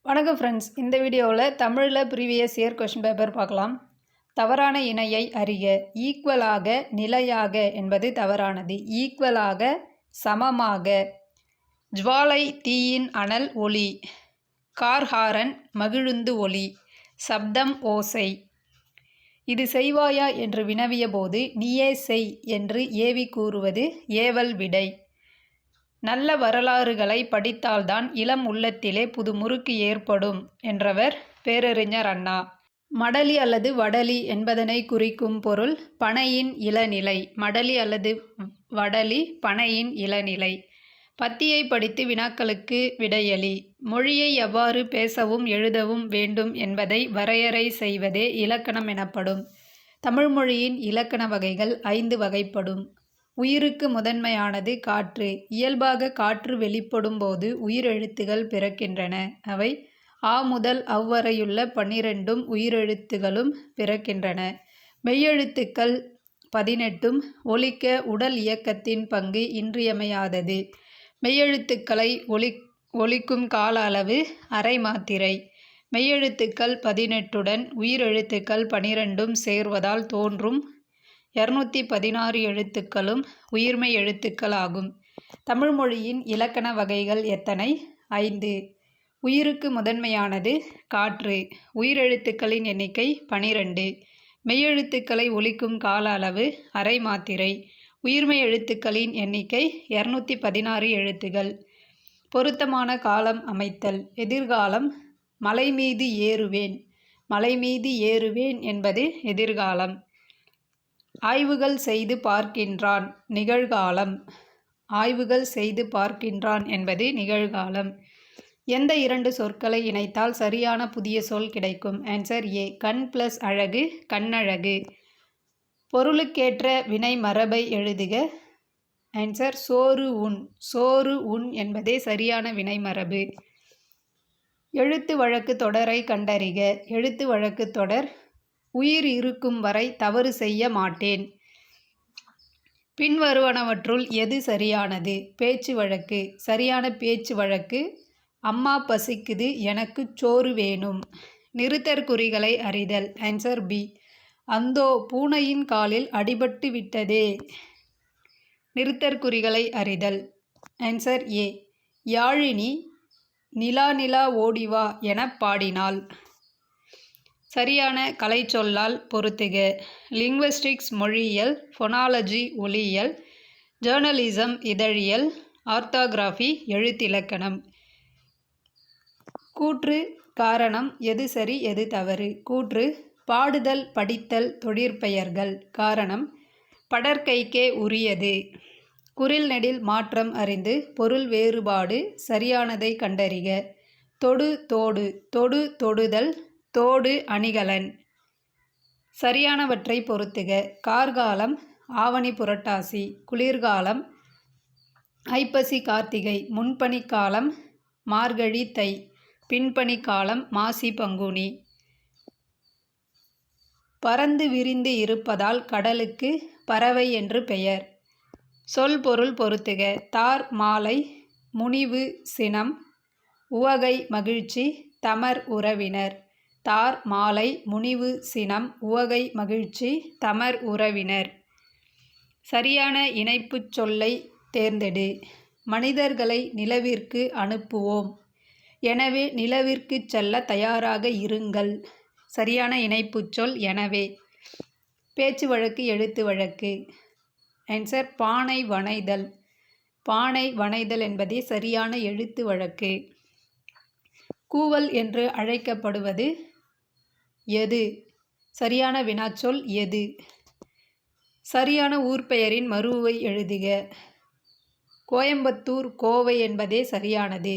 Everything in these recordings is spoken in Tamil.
வணக்கம் ஃப்ரெண்ட்ஸ், இந்த வீடியோவில் தமிழில் ப்ரீவியஸ் இயர் கொஷின் பேப்பர் பார்க்கலாம். தவறான இணையை அறிக. ஈக்குவலாக, நிலையாக என்பது தவறானது. ஈக்குவலாக, சமமாக. ஜுவாலை தீயின் அனல் ஒளி. கார்ஹாரன் மகிழுந்து ஒளி. சப்தம் ஓசை. இது செய்வாயா என்று வினவிய போது நீயே செய் என்று ஏவி கூறுவது ஏவல் விடை. நல்ல வரலாறுகளை படித்தால்தான் இளம் உள்ளத்திலே புது முறுக்கு ஏற்படும் என்றவர் பேரறிஞர் அண்ணா. மடலி அல்லது வடலி என்பதனை குறிக்கும் பொருள் பனையின் இளநிலை. மடலி அல்லது வடலி பனையின் இளநிலை. பத்தியை படித்து வினாக்களுக்கு விடையளி. மொழியை எவ்வாறு பேசவும் எழுதவும் வேண்டும் என்பதை வரையறை செய்வதே இலக்கணம் எனப்படும். தமிழ்மொழியின் இலக்கண வகைகள் 5 வகைப்படும். உயிருக்கு முதன்மையானது காற்று. இயல்பாக காற்று வெளிப்படும் போது உயிரெழுத்துகள் பிறக்கின்றன. அவை ஆ முதல் அவ்வரையுள்ள 12 உயிரெழுத்துகளும் பிறக்கின்றன. மெய்யெழுத்துக்கள் 18 ஒலிக்க உடல் இயக்கத்தின் பங்கு இன்றியமையாதது. மெய்யெழுத்துக்களை ஒலிக்கும் கால அளவு அரை மாத்திரை. மெய்யெழுத்துக்கள் 18 உயிரெழுத்துக்கள் 12 சேர்வதால் தோன்றும் 216 எழுத்துக்களும் உயிர்மெய் எழுத்துக்கள் ஆகும். தமிழ்மொழியின் இலக்கண வகைகள் எத்தனை? 5. உயிருக்கு முதன்மையானது காற்று. உயிரெழுத்துக்களின் எண்ணிக்கை 12. மெய்யெழுத்துக்களை ஒலிக்கும் கால அளவு அரை மாத்திரை. உயிர்மெய் எழுத்துக்களின் எண்ணிக்கை 216 எழுத்துகள். பொருத்தமான காலம் அமைத்தல். எதிர்காலம். மலை மீது ஏறுவேன். மலை மீது ஏறுவேன் என்பது எதிர்காலம். ஆய்வுகள் செய்து பார்க்கின்றான். நிகழ்காலம். ஆய்வுகள் செய்து பார்க்கின்றான் என்பது நிகழ்காலம். எந்த 2 சொற்களை இணைத்தால் சரியான புதிய சொல் கிடைக்கும்? Answer A. கண் + அழகு கண்ணழகு. பொருளுக்கேற்ற வினை மரபை எழுதுக. ஆன்சர் சோறு உண். சோறு உண் என்பதே சரியான வினை மரபு. எழுத்து வழக்கு தொடரை கண்டறிக. எழுத்து வழக்கு தொடர். உயிர் இருக்கும் வரை தவறு செய்ய மாட்டேன். பின்வருவனவற்றுள் எது சரியானது? பேச்சு வழக்கு. சரியான பேச்சு வழக்கு அம்மா பசிக்குது, எனக்கு சோறு வேணும். நிறுத்தற்குறிகளை அறிதல். Answer B. அந்தோ பூனையின் காலில் அடிபட்டு விட்டதே. நிறுத்தற்குறிகளை அறிதல். Answer A. யாழினி நிலா நிலா ஓடிவா எனப் பாடினாள். சரியான கலைச்சொல்லால் பொருத்துக. லிங்குவிஸ்டிக்ஸ் மொழியியல். ஃபொனாலஜி ஒலியியல். ஜேர்னலிசம் இதழியல். ஆர்த்தோகிராஃபி எழுத்திலக்கணம். கூற்று காரணம். எது சரி எது தவறு? கூற்று பாடுதல் படித்தல் தொழிற்பெயர்கள். காரணம் படர்க்கைக்கே உரியது. குறில் நெடில் மாற்றம் அறிந்து பொருள் வேறுபாடு சரியானதை கண்டறிக. தொடு தோடு. தொடு தொடுதல். தோடு அணிகலன். சரியானவற்றை பொருத்துக. கார்காலம் ஆவணி புரட்டாசி. குளிர்காலம் ஐப்பசி கார்த்திகை. முன்பனிக்காலம் மார்கழி தை. பின்பனிக்காலம் மாசி பங்குனி. பரந்து விரிந்து இருப்பதால் கடலுக்கு பறவை என்று பெயர். சொல் பொருள் பொருத்துக. தார் மாலை. முனிவு சினம். உவகை மகிழ்ச்சி. தமர் உறவினர். தார் மாலை முனிவு சினம் உவகை மகிழ்ச்சி தமர் உறவினர். சரியான இணைப்புச் சொல்லை தேர்ந்தெடு. மனிதர்களை நிலவிற்கு அனுப்புவோம். எனவே நிலவிற்கு செல்ல தயாராக இருங்கள். சரியான இணைப்புச் சொல் எனவே. பேச்சு வழக்கு எழுத்து வழக்கு. ஆன்சர் பானை வனைதல். பானை வனைதல் என்பதே சரியான எழுத்து வழக்கு. கூவல் என்று அழைக்கப்படுவது எது? சரியான வினாச்சொல் எது? சரியான ஊர்பெயரின் மரூவை எழுதுக. கோயம்புத்தூர் கோவை என்பதே சரியானது.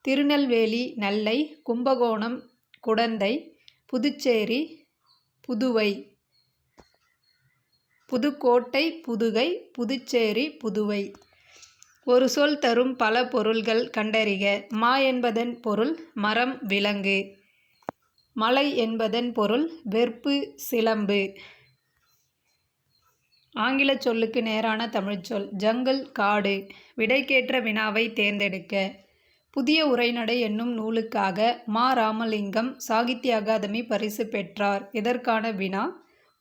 திருநெல்வேலி நெல்லை. கும்பகோணம் குடந்தை. புதுச்சேரி புதுவை. புதுக்கோட்டை புதுகை. புதுச்சேரி புதுவை. ஒரு சொல் தரும் பல பொருள்கள் கண்டறிக. மா என்பதன் பொருள் மரம் விலங்கு. மலை என்பதன் பொருள் வெற்பு சிலம்பு. ஆங்கில சொல்லுக்கு நேரான தமிழ்ச்சொல் ஜங்கிள் காடு. விடைக்கேற்ற வினாவை தேர்ந்தெடுக்க. புதிய உரைநடை என்னும் நூலுக்காக மா. ராமலிங்கம் சாகித்ய அகாதமி பரிசு பெற்றார். இதற்கான வினா.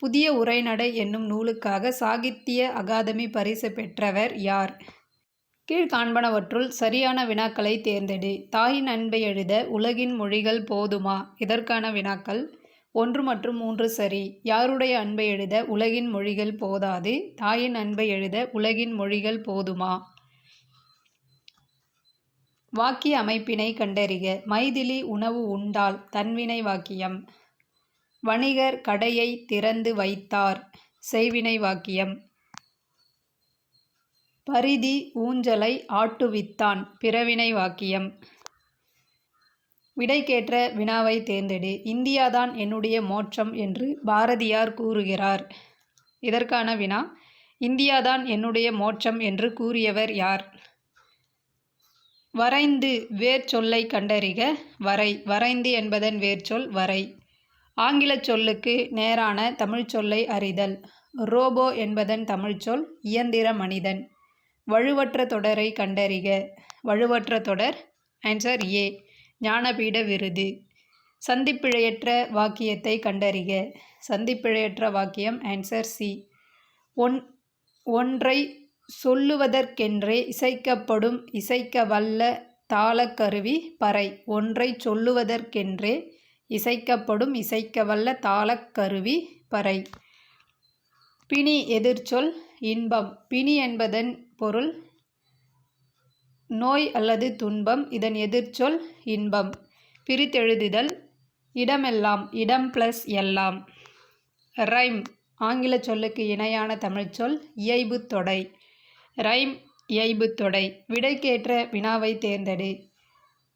புதிய உரைநடை என்னும் நூலுக்காக சாகித்ய அகாதமி பரிசு பெற்றவர் யார்? கீழ்காண்பனவற்றுள் சரியான வினாக்களை தேர்ந்தெடு. தாயின் அன்பை எழுத உலகின் மொழிகள் போதுமா? இதற்கான வினாக்கள் 1 மற்றும் 3 சரி. யாருடைய அன்பை எழுத உலகின் மொழிகள் போதாது? தாயின் அன்பை எழுத உலகின் மொழிகள் போதுமா? வாக்கிய அமைப்பினை கண்டறிக. மைதிலி உணவு உண்டால் தன்வினை வாக்கியம். வணிகர் கடையை திறந்து வைத்தார் செய்வினை வாக்கியம். பரிதி ஊஞ்சலை ஆட்டுவித்தான் பிறவினை வாக்கியம். விடைக்கேற்ற வினாவை தேர்ந்தெடு. இந்தியாதான் என்னுடைய மோட்சம் என்று பாரதியார் கூறுகிறார். இதற்கான வினா. இந்தியாதான் என்னுடைய மோட்சம் என்று கூறியவர் யார்? வரைந்து வேர் சொல்லை கண்டறிக. வரை. வரைந்து என்பதன் வேர்ச்சொல் வரை. ஆங்கில சொல்லுக்கு நேரான தமிழ்ச் சொல்லை அறிதல். ரோபோ என்பதன் தமிழ்ச்சொல் இயந்திர மனிதன். வலுவற்ற தொடரை கண்டறிக. வலுவற்ற தொடர். Answer A. ஞானபீட விருது. சந்திப்பிழையற்ற வாக்கியத்தை கண்டறிக. சந்திப்பிழையற்ற வாக்கியம். Answer C. ஒன்றை சொல்லுவதற்கென்றே இசைக்கப்படும் இசைக்க வல்ல தாளக்கருவி பறை. ஒன்றை சொல்லுவதற்கென்றே இசைக்கப்படும் இசைக்க வல்ல தாளக்கருவி பறை. பிணி எதிர்ச்சொல் இன்பம். பிணி என்பதன் பொருள் நோய் அல்லது துன்பம். இதன் எதிர்ச்சொல் இன்பம். பிரித்தெழுதுதல். இடமெல்லாம். இடம் ப்ளஸ் எல்லாம். ரைம். ஆங்கில சொல்லுக்கு இணையான தமிழ்ச்சொல் இயைபுத் தொடை. ரைம் இயைபுத் தொடை. விடைக்கேற்ற வினாவை தேர்ந்தெடு.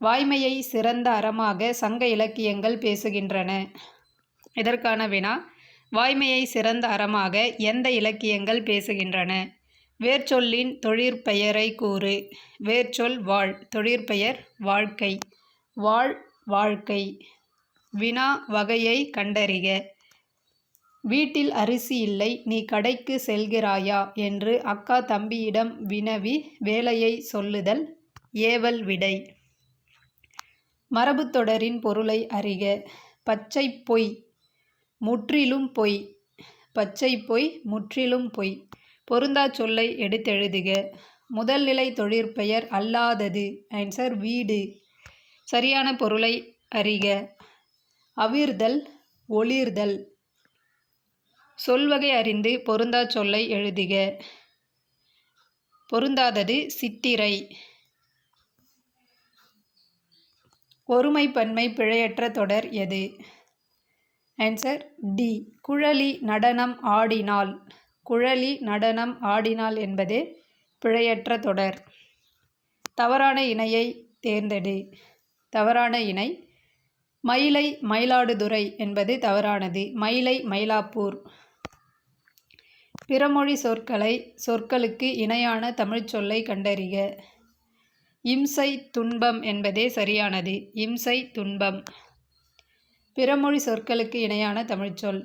வாய்மையை சிறந்த அறமாக சங்க இலக்கியங்கள் பேசுகின்றன. இதற்கான வினா. வாய்மையை சிறந்த அறமாக எந்த இலக்கியங்கள் பேசுகின்றன? வேர்ச்சொல்லின் தொழிற்பெயரை கூறு. வேர்ச்சொல் வாழ். தொழிற்பெயர் வாழ்க்கை. வாழ் வாழ்க்கை. வினா வகையை கண்டறிக. வீட்டில் அரிசி இல்லை, நீ கடைக்கு செல்கிறாயா என்று அக்கா தம்பியிடம் வினவி வேலையை சொல்லுதல் ஏவல் விடை. மரபுத் தொடரின் பொருளை அறிக. பச்சை பொய் முற்றிலும் பொய். பச்சை பொய் முற்றிலும் பொய். பொருந்தா சொல்லை எடுத்தெழுதுக. முதல் நிலை தொழிற்பெயர் அல்லாதது. ஆன்சர் வீடு. சரியான பொருளை அறிக. அவிர்தல் ஒளிர்தல். சொல்வகை அறிந்து பொருந்தா சொல்லை எழுதுக. பொருந்தாதது சித்திரை. ஒருமை பன்மை பிழையற்ற தொடர் எது? Answer D. குழலி நடனம் ஆடினாள். குழலி நடனம் ஆடினாள் என்பதே பிழையற்ற தொடர். தவறான இணையை தேர்ந்தெடு. தவறான இணை. மயிலை மயிலாடுதுறை என்பது தவறானது. மயிலை மயிலாப்பூர். பிறமொழி சொற்களுக்கு இணையான தமிழ்ச் சொல்லை கண்டறிக. இம்சை துன்பம் என்பதே சரியானது. இம்சை துன்பம். பிறமொழி சொற்களுக்கு இணையான தமிழ்ச்சொல்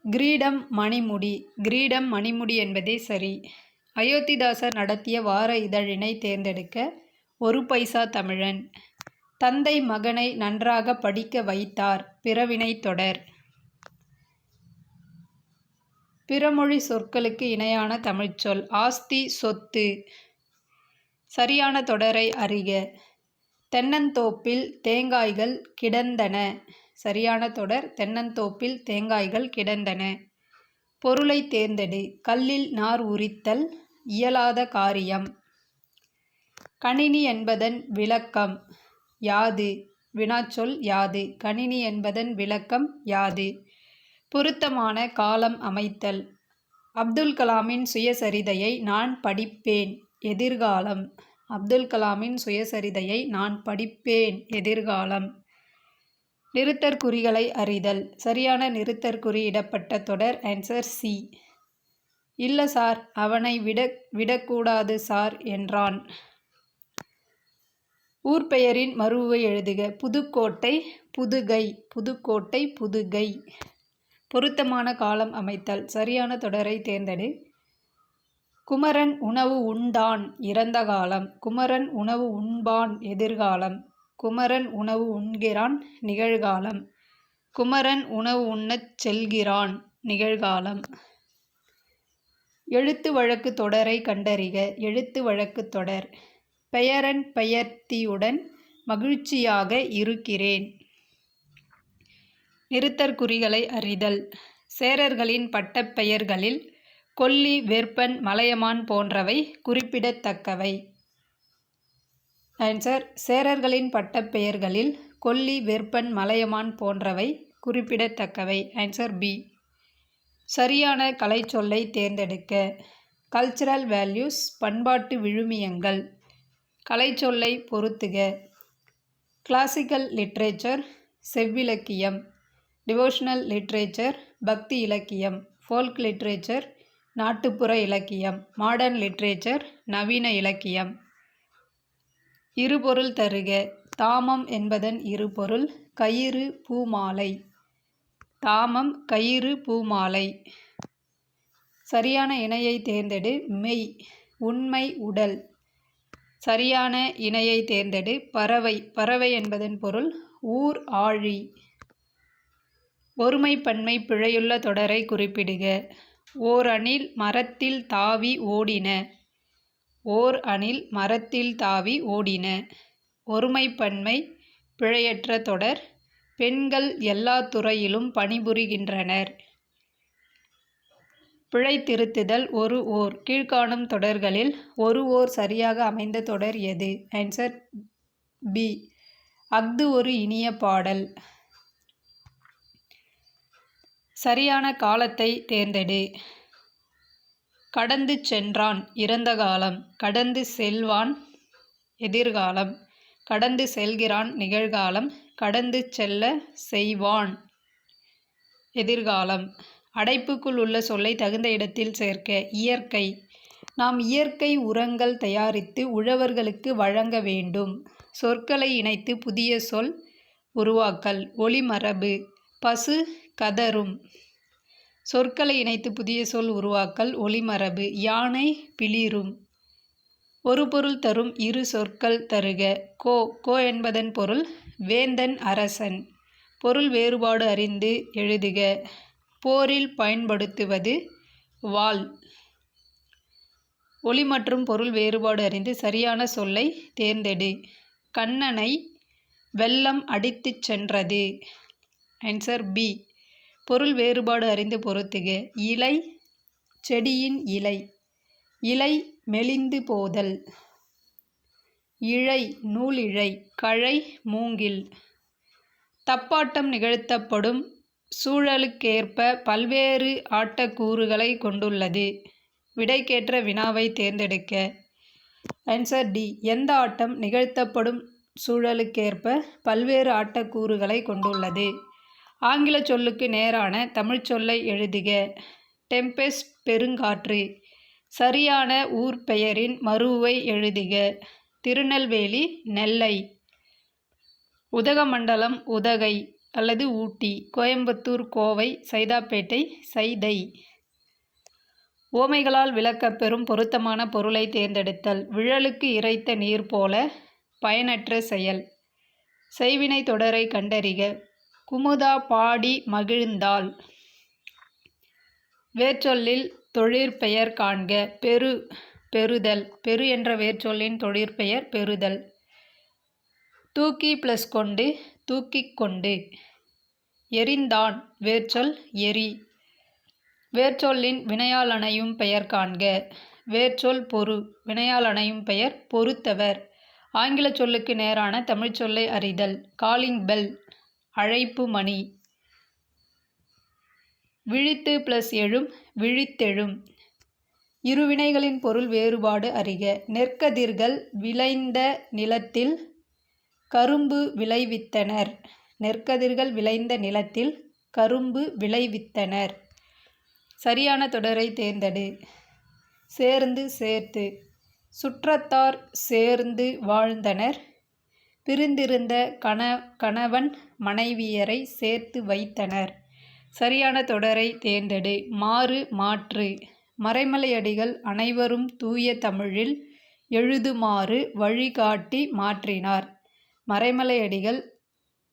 கிரீடம் மணிமுடி. கிரீடம் மணிமுடி என்பதே சரி. அயோத்திதாசர் நடத்திய வார இதழினை தேர்ந்தெடுக்க. ஒரு பைசா தமிழன். தந்தை மகனை நன்றாக படிக்க வைத்தார் பிறவினை தொடர். பிறமொழி சொற்களுக்கு இணையான தமிழ்ச்சொல் ஆஸ்தி சொத்து. சரியான தொடரை அறிக. தென்னந்தோப்பில் தேங்காய்கள் கிடந்தன. சரியான தொடர் தென்னந்தோப்பில் தேங்காய்கள் கிடந்தன. பொருளை தேர்ந்தெடு. கல்லில் நார் உரித்தல் இயலாத காரியம். கணினி என்பதன் விளக்கம் யாது? வினாச்சொல் யாது? கணினி என்பதன் விளக்கம் யாது? பொருத்தமான காலம் அமைத்தல். அப்துல் கலாமின் சுயசரிதையை நான் படிப்பேன் எதிர்காலம். அப்துல் கலாமின் சுயசரிதையை நான் படிப்பேன் எதிர்காலம். நிறுத்தற்குறிகளை அறிதல். சரியான நிறுத்தற்குறி இடப்பட்ட தொடர். Answer C. இல்ல சார், அவனை விடக்கூடாது சார் என்றான். ஊர் பெயரின் மறுவை எழுதுக. புதுக்கோட்டை புதுகை. புதுக்கோட்டை புதுகை. பொருத்தமான காலம் அமைத்தல். சரியான தொடரை தேர்ந்தெடு. குமரன் உணவு உண்டான் இறந்த காலம். குமரன் உணவு உண்பான் எதிர்காலம். குமரன் உணவு உண்கிறான் நிகழ்காலம். குமரன் உணவு உண்ணச் செல்கிறான் நிகழ்காலம். எழுத்து வழக்கு தொடரை கண்டறிக. எழுத்து வழக்கு தொடர். பெயரன் பெயர்த்தியுடன் மகிழ்ச்சியாக இருக்கிறேன். நிறுத்தற்குறிகளை அறிதல். சேரர்களின் பட்டப்பெயர்களில் கொல்லி, வெற்பன், மலையமான் போன்றவை குறிப்பிடத்தக்கவை. ஆன்சர்: சேரர்களின் பட்டப்பெயர்களில் கொல்லி, வெற்பன், மலையமான் போன்றவை குறிப்பிடத்தக்கவை. Answer B. சரியான கலைச்சொல்லை தேர்ந்தெடுக்க. கல்ச்சுரல் வேல்யூஸ் பண்பாட்டு விழுமியங்கள். கலைச்சொல்லை பொருத்துக. கிளாசிக்கல் லிட்ரேச்சர் செவ்விலக்கியம். டிவோஷனல் லிட்ரேச்சர் பக்தி இலக்கியம். ஃபோல்க் லிட்ரேச்சர் நாட்டுப்புற இலக்கியம். மாடர்ன் லிட்ரேச்சர் நவீன இலக்கியம். இருபொருள் தருக. தாமம் என்பதன் இருபொருள் கயிறு, பூமாலை. தாமம், கயிறு, பூமாலை. சரியான இணையை தேர்ந்தெடு. மெய், உண்மை, உடல். சரியான இணையை தேர்ந்தெடு. பறவை. பறவை என்பதன் பொருள் ஊர், ஆழி. ஒருமைப்பன்மை பிழையுள்ள தொடரை குறிப்பிடுக. ஓர் அணில் மரத்தில் தாவி ஓடின. ஓர் அணில் மரத்தில் தாவி ஓடின. ஒருமைப்பன்மை பிழையற்ற தொடர். பெண்கள் எல்லா துறையிலும் பணிபுரிகின்றனர். பிழை திருத்துதல். ஒரு ஓர். கீழ்காணும் தொடர்களில் ஒரு ஓர் சரியாக அமைந்த தொடர் எது? Answer B. அஃது ஒரு இனிய பாடல். சரியான காலத்தை தேர்ந்தெடு. கடந்து சென்றான் இறந்த காலம். கடந்து செல்வான் எதிர்காலம். கடந்து செல்கிறான் நிகழ்காலம். கடந்து செல்ல செய்வான் எதிர்காலம். அடைப்புக்குள் உள்ள சொல்லை தகுந்த இடத்தில் சேர்க்க. இயற்கை. நாம் இயற்கை உரங்கள் தயாரித்து உழவர்களுக்கு வழங்க வேண்டும். சொற்களை இணைத்து புதிய சொல் உருவாக்கல். ஒலிமரபு. பசு கதறும். சொற்களை இணைத்து புதிய சொல் உருவாக்கல். ஒலிமரபு. யானை பிளிரும். ஒரு பொருள் தரும் இரு சொற்கள் தருக. கோ. கோ என்பதன் பொருள் வேந்தன், அரசன். பொருள் வேறுபாடு அறிந்து எழுதுக. போரில் பயன்படுத்துவது வாள். ஒலி மற்றும் பொருள் வேறுபாடு அறிந்து சரியான சொல்லை தேர்ந்தெடு. கண்ணனை வெள்ளம் அடித்துச் சென்றது. Answer B. பொருள் வேறுபாடு அறிந்து பொருத்துக. இலை, செடியின் இலை. இலை மெலிந்து போதல். இழை, நூல் இழை. கழை, மூங்கில். தப்பாட்டம் நிகழ்த்தப்படும் சூழலுக்கேற்ப பல்வேறு ஆட்டக்கூறுகளை கொண்டுள்ளது. விடைக்கேற்ற வினாவை தேர்ந்தெடுக்க. Answer D. எந்த ஆட்டம் நிகழ்த்தப்படும் சூழலுக்கேற்ப பல்வேறு ஆட்டக்கூறுகளை கொண்டுள்ளது? ஆங்கில சொல்லுக்கு நேரான தமிழ் சொல்லை எழுதுக. டெம்பெஸ்ட், பெருங்காற்று. சரியான ஊர் பெயரின் மருவை எழுதுக. திருநெல்வேலி, நெல்லை. உதகமண்டலம், உதகை அல்லது ஊட்டி. கோயம்புத்தூர், கோவை. சைதாப்பேட்டை, சைதை. ஓமைகளால் விளக்கப்பெறும் பொருத்தமான பொருளை தேர்ந்தெடுத்தல். விழலுக்கு இறைத்த நீர் போல பயனற்ற செயல். செய்வினை தொடரை கண்டறிக. குமுதா பாடி மகிழ்ந்தாள். வேர்ச்சொல்லில் தொழிற்பெயர் காண்க. பெரு, பெறுதல். பெரு என்ற வேர்ச்சொல்லின் தொழிற்பெயர் பெறுதல். தூக்கி ப்ளஸ் கொண்டு, தூக்கிக் கொண்டு. எரிந்தான். வேர்ச்சொல் எரி. வேர்ச்சொல்லின் வினையால் அணையும் பெயர் காண்க. வேர்ச்சொல் பொறு. வினையால் அணையும் பெயர் பொறுத்தவர். ஆங்கில சொல்லுக்கு நேரான தமிழ் சொல்லை அறிதல். காலிங் பெல், அழைப்பு மணி. விழித்து ப்ளஸ் எழும், விழித்தெழும். இருவினைகளின் பொருள் வேறுபாடு அறிக. நெற்கதிர்கள் விளைந்த நிலத்தில் கரும்பு விளைவித்தனர். நெற்கதிர்கள் விளைந்த நிலத்தில் கரும்பு விளைவித்தனர். சரியான தொடரை தேர்ந்தெடு. சேர்ந்து, சேர்த்து. சுற்றத்தார் சேர்ந்து வாழ்ந்தனர். பிரிந்திருந்த கணவன் மனைவியரை சேர்த்து வைத்தனர். சரியான தொடரை தேர்ந்தெடு. மாறு, மாற்று. மறைமலையடிகள் அனைவரும் தூய தமிழில் எழுதுமாறு வழிகாட்டி மாற்றினார். மறைமலையடிகள்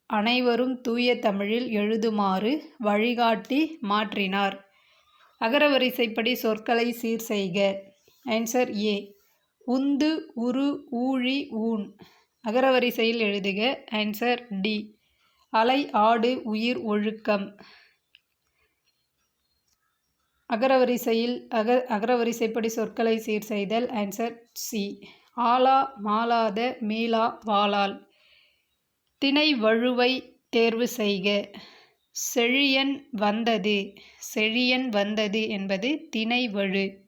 அனைவரும் தூய தமிழில் எழுதுமாறு வழிகாட்டி மாற்றினார். அகரவரிசைப்படி சொற்களை சீர் செய்க. Answer A. உந்து, உரு, ஊழி, ஊன். அகரவரிசையில் எழுதுக. Answer D. அலை, ஆடு, உயிர், ஒழுக்கம். அகரவரிசைப்படி சொற்களை சீர் செய்தல். Answer C. ஆலா, மாளாத, மீளா, வாளால். திணை வழுவை தேர்வு செய்க. செழியன் வந்தது. செழியன் வந்தது என்பது திணை வழு.